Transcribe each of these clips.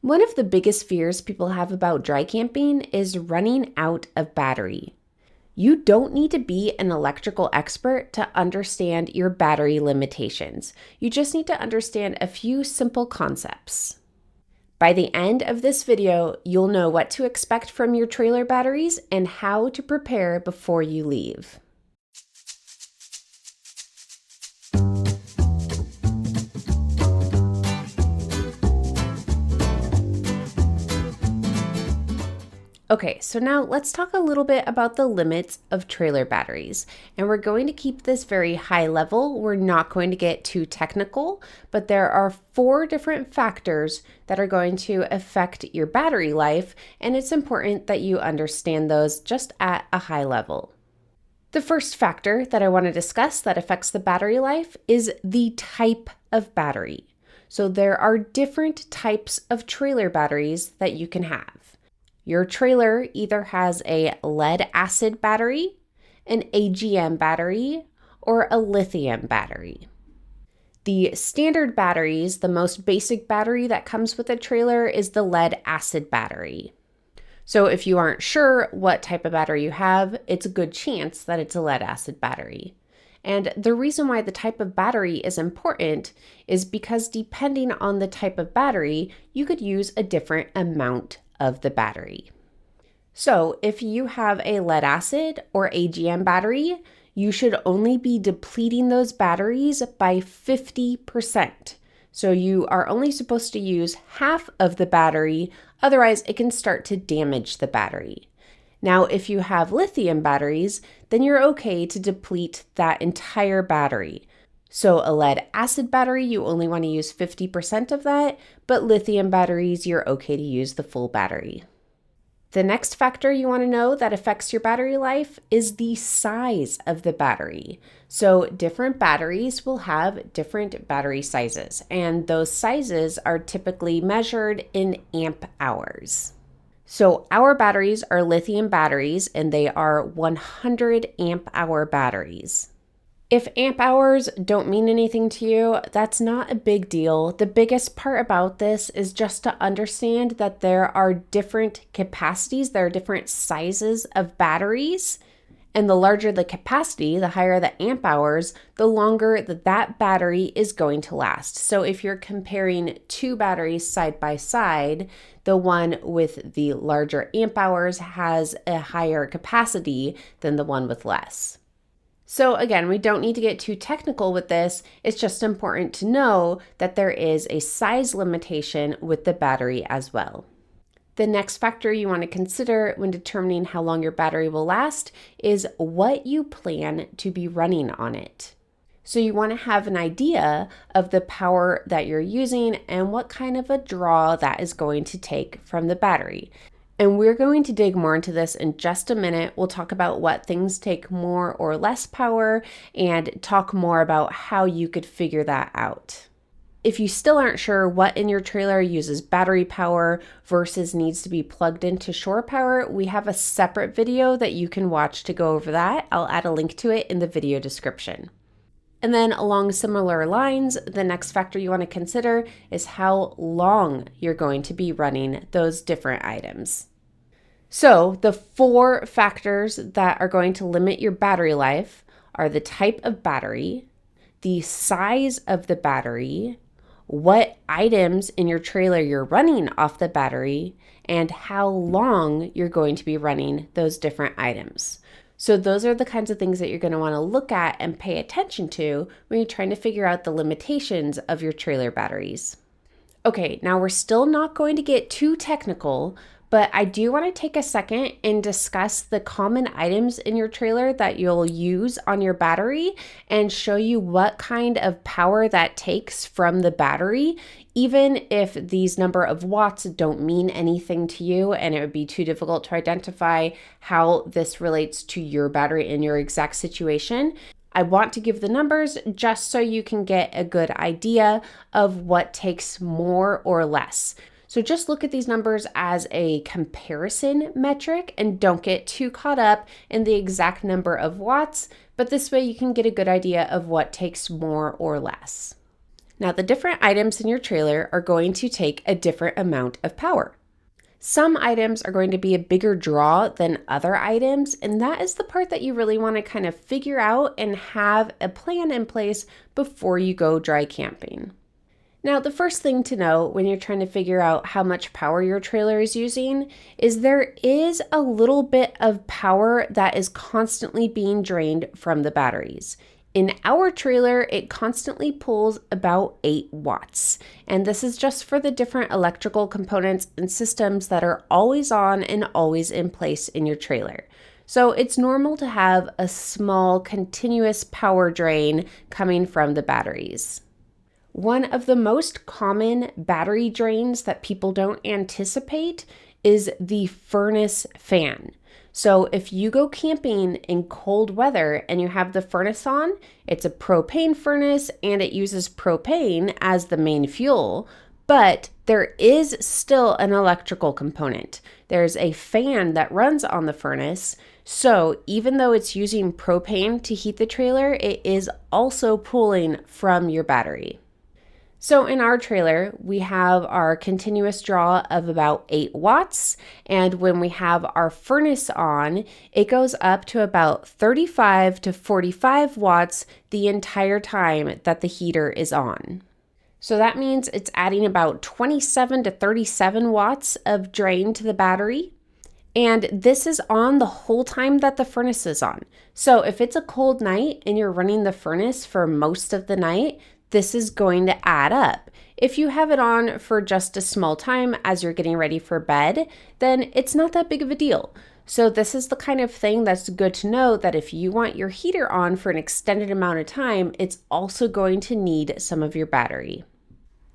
One of the biggest fears people have about dry camping is running out of battery. You don't need to be an electrical expert to understand your battery limitations. You just need to understand a few simple concepts. By the end of this video, you'll know what to expect from your trailer batteries and how to prepare before you leave. Okay, so now let's talk a little bit about the limits of trailer batteries. And we're going to keep this very high level. We're not going to get too technical, but there are 4 different factors that are going to affect your battery life, and it's important that you understand those just at a high level. The first factor that I want to discuss that affects the battery life is the type of battery. So there are different types of trailer batteries that you can have. Your trailer either has a lead acid battery, an AGM battery, or a lithium battery. The standard batteries, the most basic battery that comes with a trailer, is the lead acid battery. So if you aren't sure what type of battery you have, it's a good chance that it's a lead acid battery. And the reason why the type of battery is important is because depending on the type of battery, you could use a different amount of the battery. So if you have a lead acid or AGM battery, you should only be depleting those batteries by 50%. So you are only supposed to use half of the battery, otherwise it can start to damage the battery. Now, if you have lithium batteries, then you're okay to deplete that entire battery. So a lead acid battery, you only want to use 50% of that, but lithium batteries, you're okay to use the full battery. The next factor you want to know that affects your battery life is the size of the battery. So different batteries will have different battery sizes, and those sizes are typically measured in amp hours. So our batteries are lithium batteries, and they are 100 amp hour batteries. If amp hours don't mean anything to you, that's not a big deal. The biggest part about this is just to understand that there are different capacities, there are different sizes of batteries, and the larger the capacity, the higher the amp hours, the longer that battery is going to last. So if you're comparing 2 batteries side by side, the one with the larger amp hours has a higher capacity than the one with less. So again, we don't need to get too technical with this. It's just important to know that there is a size limitation with the battery as well. The next factor you want to consider when determining how long your battery will last is what you plan to be running on it. So you want to have an idea of the power that you're using and what kind of a draw that is going to take from the battery. And we're going to dig more into this in just a minute. We'll talk about what things take more or less power and talk more about how you could figure that out. If you still aren't sure what in your trailer uses battery power versus needs to be plugged into shore power, we have a separate video that you can watch to go over that. I'll add a link to it in the video description. And then along similar lines, the next factor you want to consider is how long you're going to be running those different items. So the 4 factors that are going to limit your battery life are the type of battery, the size of the battery, what items in your trailer you're running off the battery, and how long you're going to be running those different items. So those are the kinds of things that you're going to want to look at and pay attention to when you're trying to figure out the limitations of your trailer batteries. Okay, now we're still not going to get too technical, but I do want to take a second and discuss the common items in your trailer that you'll use on your battery and show you what kind of power that takes from the battery, even if these number of watts don't mean anything to you and it would be too difficult to identify how this relates to your battery in your exact situation. I want to give the numbers just so you can get a good idea of what takes more or less. So just look at these numbers as a comparison metric and don't get too caught up in the exact number of watts, but this way you can get a good idea of what takes more or less. Now, the different items in your trailer are going to take a different amount of power. Some items are going to be a bigger draw than other items, and that is the part that you really want to kind of figure out and have a plan in place before you go dry camping. Now, the first thing to know when you're trying to figure out how much power your trailer is using is there is a little bit of power that is constantly being drained from the batteries. In our trailer, it constantly pulls about 8 watts, and this is just for the different electrical components and systems that are always on and always in place in your trailer. So it's normal to have a small continuous power drain coming from the batteries. One of the most common battery drains that people don't anticipate is the furnace fan. So if you go camping in cold weather and you have the furnace on, it's a propane furnace and it uses propane as the main fuel, but there is still an electrical component. There's a fan that runs on the furnace. So even though it's using propane to heat the trailer, it is also pulling from your battery. So in our trailer, we have our continuous draw of about 8 watts. And when we have our furnace on, it goes up to about 35 to 45 watts the entire time that the heater is on. So that means it's adding about 27 to 37 watts of drain to the battery. And this is on the whole time that the furnace is on. So if it's a cold night and you're running the furnace for most of the night, this is going to add up. If you have it on for just a small time as you're getting ready for bed, then it's not that big of a deal. So this is the kind of thing that's good to know that if you want your heater on for an extended amount of time, it's also going to need some of your battery.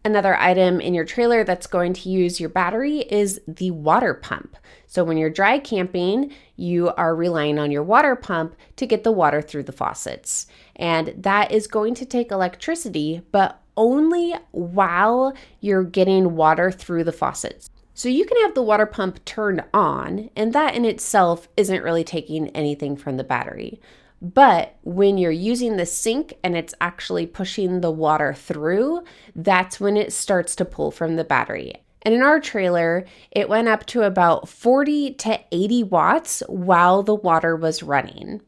Another item in your trailer that's going to use your battery is the water pump. So when you're dry camping, you are relying on your water pump to get the water through the faucets. And that is going to take electricity, but only while you're getting water through the faucets. So you can have the water pump turned on, and that in itself isn't really taking anything from the battery. But when you're using the sink and it's actually pushing the water through, that's when it starts to pull from the battery. And in our trailer, it went up to about 40 to 80 watts while the water was running,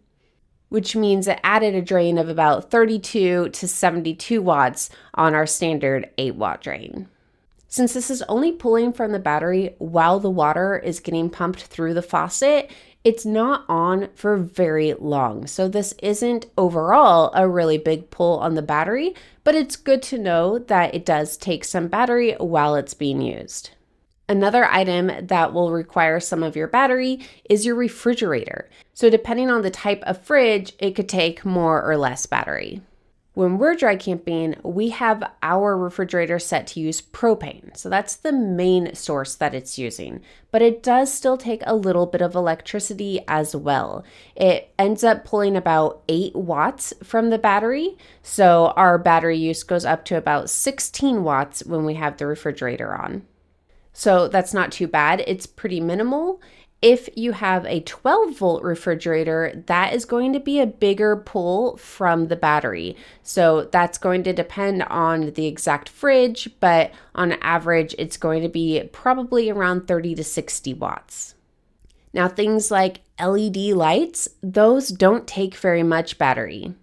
which means it added a drain of about 32 to 72 watts on our standard 8-watt drain. Since this is only pulling from the battery while the water is getting pumped through the faucet, it's not on for very long. So this isn't overall a really big pull on the battery, but it's good to know that it does take some battery while it's being used. Another item that will require some of your battery is your refrigerator. So depending on the type of fridge, it could take more or less battery. When we're dry camping, we have our refrigerator set to use propane. So that's the main source that it's using, but it does still take a little bit of electricity as well. It ends up pulling about 8 watts from the battery. So our battery use goes up to about 16 watts when we have the refrigerator on. So that's not too bad. It's pretty minimal. If you have a 12-volt refrigerator, that is going to be a bigger pull from the battery. So that's going to depend on the exact fridge, but on average, it's going to be probably around 30 to 60 watts. Now, things like LED lights, those don't take very much battery.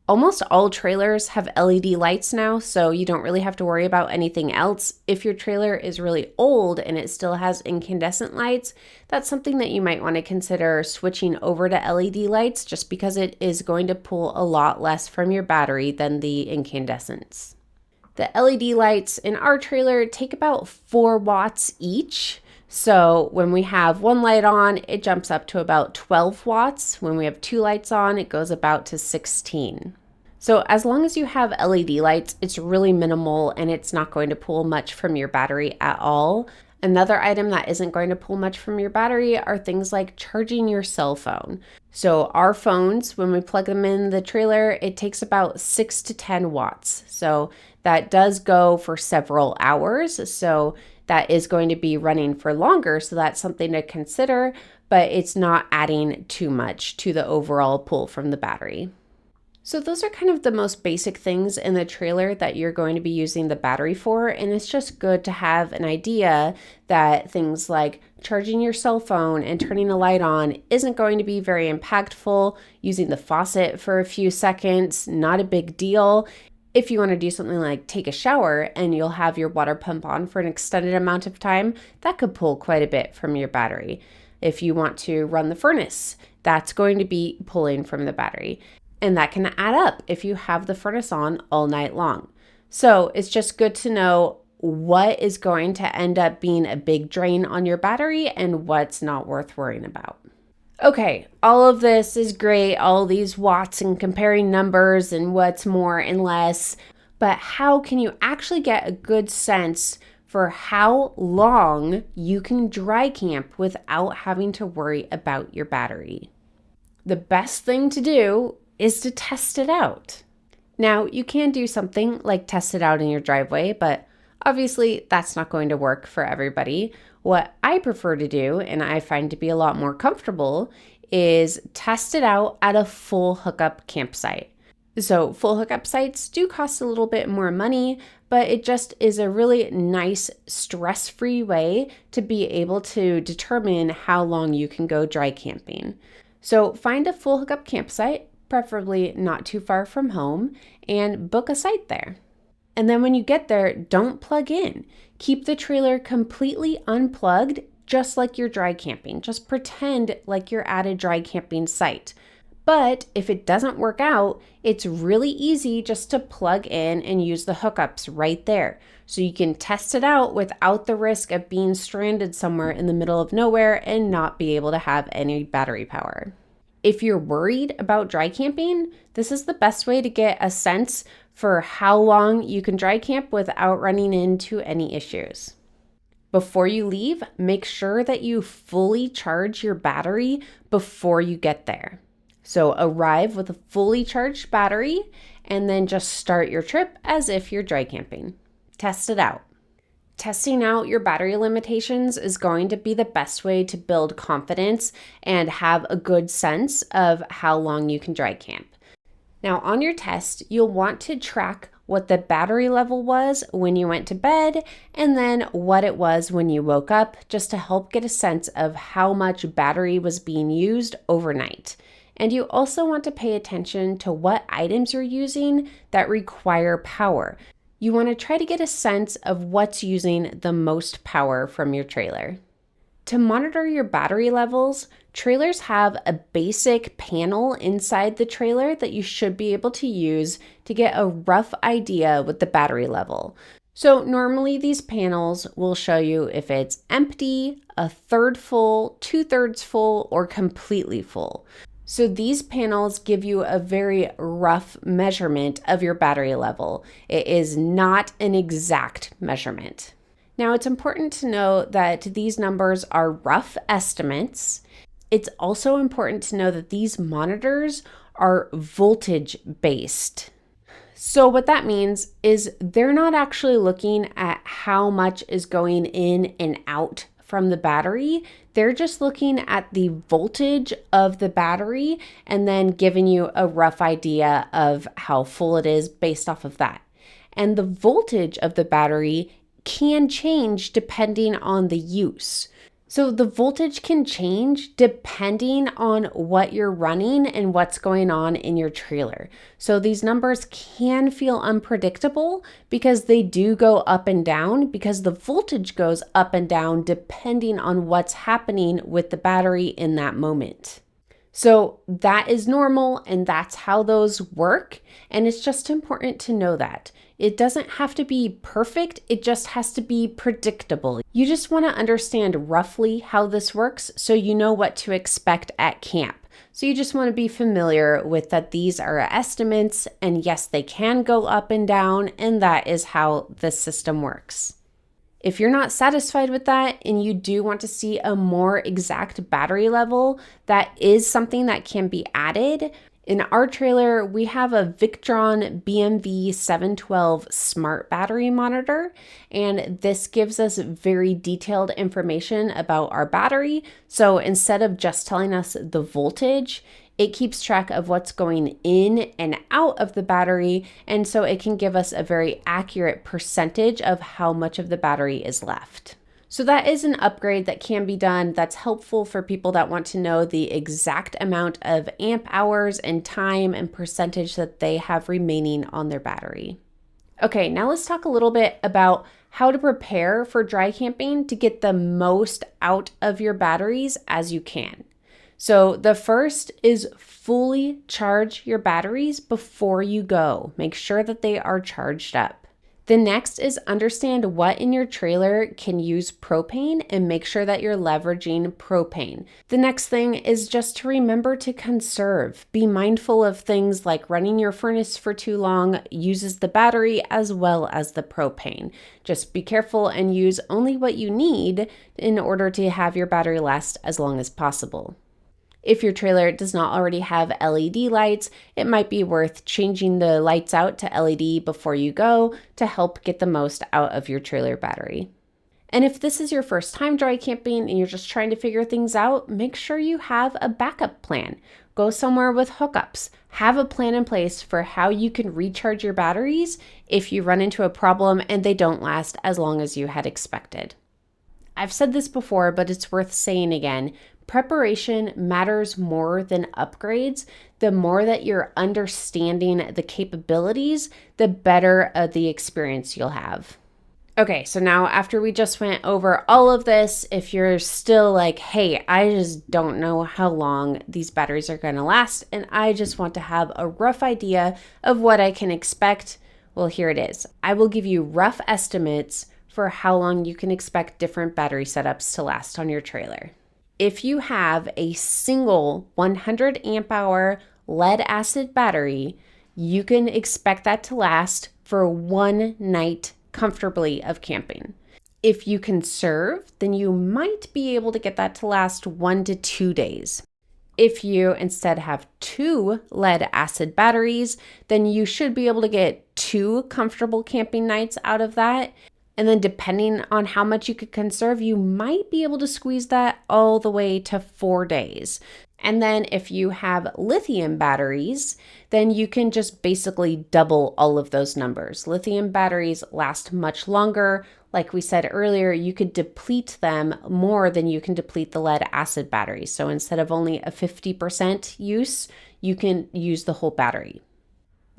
Almost all trailers have LED lights now, so you don't really have to worry about anything else. If your trailer is really old and it still has incandescent lights, that's something that you might want to consider switching over to LED lights just because it is going to pull a lot less from your battery than the incandescents. The LED lights in our trailer take about 4 watts each. So when we have one light on, it jumps up to about 12 watts. When we have 2 lights on, it goes about to 16. So as long as you have LED lights, it's really minimal and it's not going to pull much from your battery at all. Another item that isn't going to pull much from your battery are things like charging your cell phone. So our phones, when we plug them in the trailer, it takes about 6 to 10 watts. So that does go for several hours. So that is going to be running for longer. So that's something to consider, but it's not adding too much to the overall pull from the battery. So those are kind of the most basic things in the trailer that you're going to be using the battery for. And it's just good to have an idea that things like charging your cell phone and turning a light on isn't going to be very impactful. Using the faucet for a few seconds, not a big deal. If you want to do something like take a shower and you'll have your water pump on for an extended amount of time, that could pull quite a bit from your battery. If you want to run the furnace, that's going to be pulling from the battery. And that can add up if you have the furnace on all night long. So it's just good to know what is going to end up being a big drain on your battery and what's not worth worrying about. Okay, all of this is great, all these watts and comparing numbers and what's more and less, but how can you actually get a good sense for how long you can dry camp without having to worry about your battery? The best thing to do is to test it out. Now, you can do something like test it out in your driveway, but obviously that's not going to work for everybody. What I prefer to do, and I find to be a lot more comfortable, is test it out at a full hookup campsite. So full hookup sites do cost a little bit more money, but it just is a really nice stress-free way to be able to determine how long you can go dry camping. So find a full hookup campsite, preferably not too far from home, and book a site there. And then when you get there, don't plug in. Keep the trailer completely unplugged, just like you're dry camping. Just pretend like you're at a dry camping site. But if it doesn't work out, it's really easy just to plug in and use the hookups right there. So you can test it out without the risk of being stranded somewhere in the middle of nowhere and not be able to have any battery power. If you're worried about dry camping, this is the best way to get a sense for how long you can dry camp without running into any issues. Before you leave, make sure that you fully charge your battery before you get there. So arrive with a fully charged battery and then just start your trip as if you're dry camping. Test it out. Testing out your battery limitations is going to be the best way to build confidence and have a good sense of how long you can dry camp. Now, on your test, you'll want to track what the battery level was when you went to bed and then what it was when you woke up, just to help get a sense of how much battery was being used overnight. And you also want to pay attention to what items you're using that require power. You want to try to get a sense of what's using the most power from your trailer. To monitor your battery levels, trailers have a basic panel inside the trailer that you should be able to use to get a rough idea with the battery level. So normally these panels will show you if it's empty, a third full, 2/3 full, or completely full. So these panels give you a very rough measurement of your battery level. It is not an exact measurement. Now, it's important to know that these numbers are rough estimates. It's also important to know that these monitors are voltage based. So what that means is they're not actually looking at how much is going in and out from the battery. They're just looking at the voltage of the battery and then giving you a rough idea of how full it is based off of that. And the voltage of the battery can change depending on the use. So the voltage can change depending on what you're running and what's going on in your trailer. So these numbers can feel unpredictable because they do go up and down, because the voltage goes up and down depending on what's happening with the battery in that moment. So that is normal and that's how those work. And it's just important to know that. It doesn't have to be perfect, it just has to be predictable. You just want to understand roughly how this works so you know what to expect at camp. So you just want to be familiar with that these are estimates, and yes, they can go up and down, and that is how the system works. If you're not satisfied with that and you do want to see a more exact battery level, that is something that can be added. In our trailer, we have a Victron BMV 712 smart battery monitor, and this gives us very detailed information about our battery. So instead of just telling us the voltage, it keeps track of what's going in and out of the battery, and so it can give us a very accurate percentage of how much of the battery is left. So that is an upgrade that can be done that's helpful for people that want to know the exact amount of amp hours and time and percentage that they have remaining on their battery. Okay, now let's talk a little bit about how to prepare for dry camping to get the most out of your batteries as you can. So the first is fully charge your batteries before you go. Make sure that they are charged up. The next is understand what in your trailer can use propane and make sure that you're leveraging propane. The next thing is just to remember to conserve. Be mindful of things like running your furnace for too long uses the battery as well as the propane. Just be careful and use only what you need in order to have your battery last as long as possible. If your trailer does not already have LED lights, it might be worth changing the lights out to LED before you go to help get the most out of your trailer battery. And if this is your first time dry camping and you're just trying to figure things out, make sure you have a backup plan. Go somewhere with hookups. Have a plan in place for how you can recharge your batteries if you run into a problem and they don't last as long as you had expected. I've said this before, but it's worth saying again. Preparation matters more than upgrades. The more that you're understanding the capabilities, the better the experience you'll have. Okay, so now after we just went over all of this, if you're still like, hey, I just don't know how long these batteries are going to last, and I just want to have a rough idea of what I can expect, well, here it is. I will give you rough estimates for how long you can expect different battery setups to last on your trailer. If you have a single 100 amp hour lead acid battery, you can expect that to last for one night comfortably of camping. If you conserve, then you might be able to get that to last 1 to 2 days. If you instead have 2 lead acid batteries, then you should be able to get 2 comfortable camping nights out of that. And then depending on how much you could conserve, you might be able to squeeze that all the way to 4 days. And then if you have lithium batteries, then you can just basically double all of those numbers. Lithium batteries last much longer. Like we said earlier, you could deplete them more than you can deplete the lead acid batteries. So instead of only a 50% use, you can use the whole battery.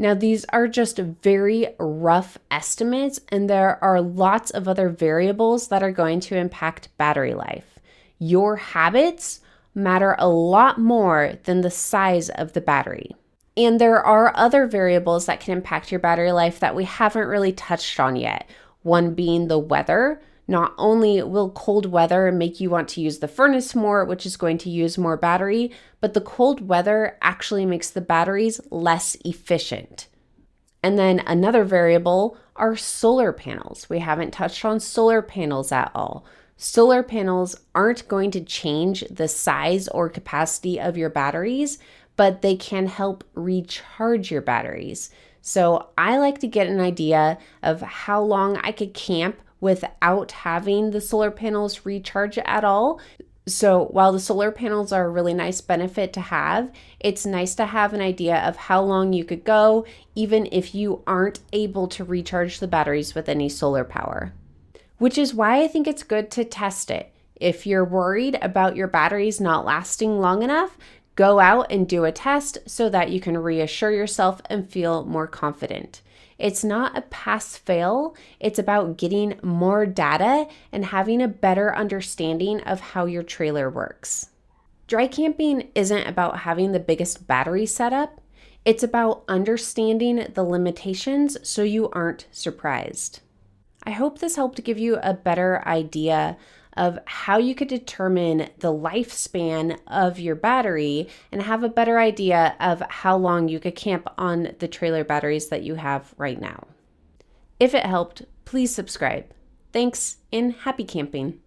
Now, these are just very rough estimates, and there are lots of other variables that are going to impact battery life. Your habits matter a lot more than the size of the battery. And there are other variables that can impact your battery life that we haven't really touched on yet. One being the weather. Not only will cold weather make you want to use the furnace more, which is going to use more battery, but the cold weather actually makes the batteries less efficient. And then another variable are solar panels. We haven't touched on solar panels at all. Solar panels aren't going to change the size or capacity of your batteries, but they can help recharge your batteries. So I like to get an idea of how long I could camp without having the solar panels recharge at all. So while the solar panels are a really nice benefit to have, it's nice to have an idea of how long you could go, even if you aren't able to recharge the batteries with any solar power. Which is why I think it's good to test it. If you're worried about your batteries not lasting long enough, go out and do a test so that you can reassure yourself and feel more confident. It's not a pass-fail, it's about getting more data and having a better understanding of how your trailer works. Dry camping isn't about having the biggest battery setup, it's about understanding the limitations so you aren't surprised. I hope this helped give you a better idea of how you could determine the lifespan of your battery and have a better idea of how long you could camp on the trailer batteries that you have right now. If it helped, please subscribe. Thanks and happy camping.